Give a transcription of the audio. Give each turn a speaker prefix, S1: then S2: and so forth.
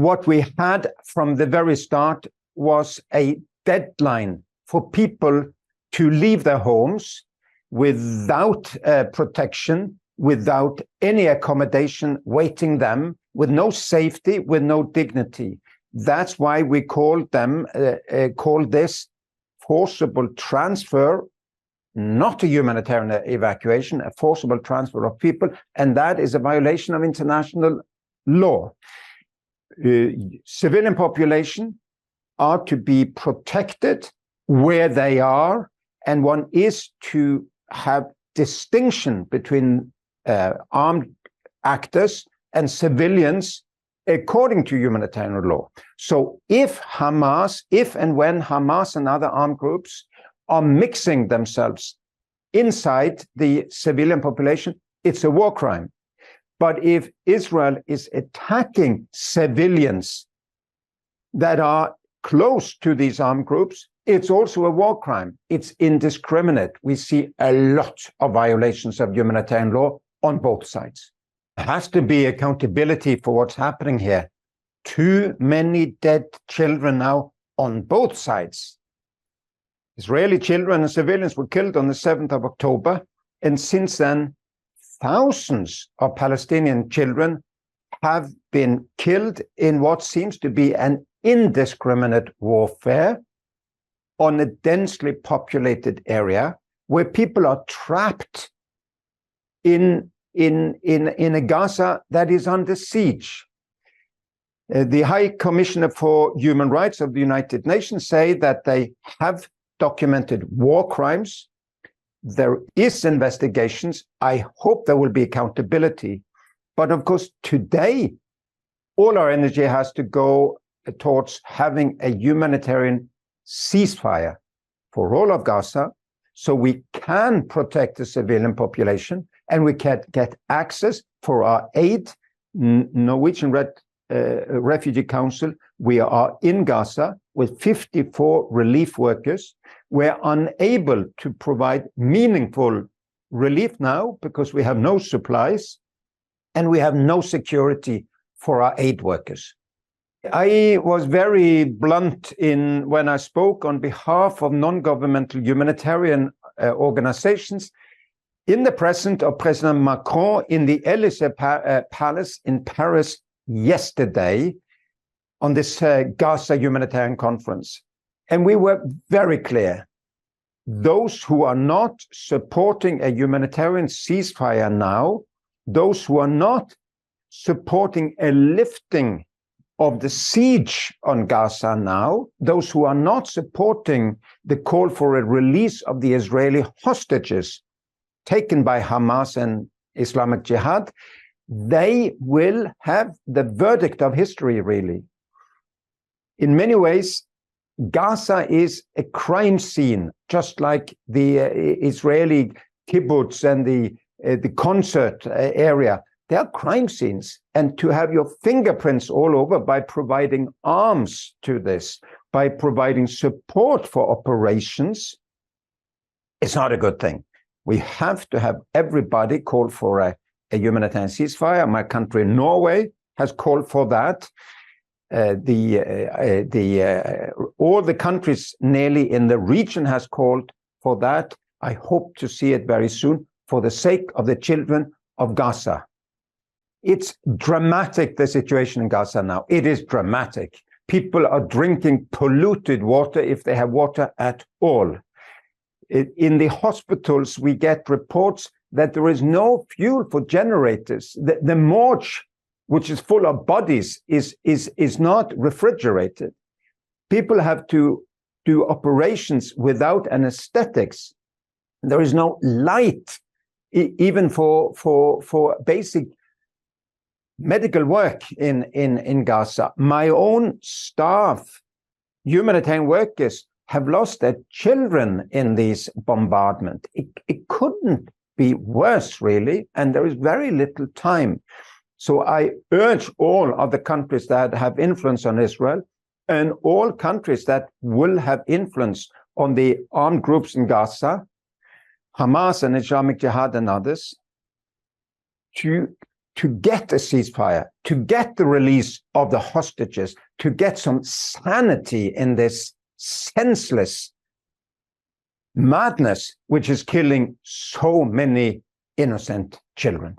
S1: what we had from the very start was a deadline for people to leave their homes without protection, without any accommodation waiting them, with no safety, with no dignity. That's why we call this forcible transfer, not a humanitarian evacuation, a forcible transfer of people, and that is a violation of international law. Civilian population are to be protected where they are, and one is to have distinction between armed actors and civilians according to humanitarian law. So if and when Hamas and other armed groups are mixing themselves inside the civilian population, it's a war crime. But if Israel is attacking civilians that are close to these armed groups, it's also a war crime. It's indiscriminate. We see a lot of violations of humanitarian law on both sides. There has to be accountability for what's happening here. Too many dead children now on both sides. Israeli children and civilians were killed on the 7th of October, and since then, thousands of Palestinian children have been killed in what seems to be an indiscriminate warfare on a densely populated area where people are trapped in a Gaza that is under siege. The High Commissioner for Human Rights of the United Nations say that they have documented war crimes. There is investigations. I hope there will be accountability. But of course, today, all our energy has to go towards having a humanitarian ceasefire for all of Gaza, so we can protect the civilian population and we can get access for our aid. Norwegian Refugee Council, we are in Gaza with 54 relief workers. We're unable to provide meaningful relief now because we have no supplies and we have no security for our aid workers. I was very blunt when I spoke on behalf of non-governmental humanitarian organizations in the presence of President Macron in the Élysée Palace in Paris yesterday on this Gaza humanitarian conference. And we were very clear. Those who are not supporting a humanitarian ceasefire now, those who are not supporting a lifting of the siege on Gaza now, those who are not supporting the call for a release of the Israeli hostages taken by Hamas and Islamic Jihad, they will have the verdict of history, really. In many ways, Gaza is a crime scene, just like the Israeli kibbutz and the concert area. They are crime scenes. And to have your fingerprints all over by providing arms to this, by providing support for operations, it's not a good thing. We have to have everybody call for a humanitarian ceasefire. My country, Norway, has called for that. All the countries nearly in the region has called for that. I hope to see it very soon for the sake of the children of Gaza. It's dramatic, the situation in Gaza now. It is dramatic. People are drinking polluted water if they have water at all. In the hospitals, we get reports that there is no fuel for generators. The morgue, which is full of bodies, is not refrigerated. People have to do operations without anesthetics. There is no light, even for basic medical work in Gaza. My own staff, humanitarian workers, have lost their children in these bombardments. It couldn't be worse, really, and there is very little time. So I urge all of the countries that have influence on Israel and all countries that will have influence on the armed groups in Gaza, Hamas and Islamic Jihad and others, to to get a ceasefire, to get the release of the hostages, to get some sanity in this senseless madness which is killing so many innocent children.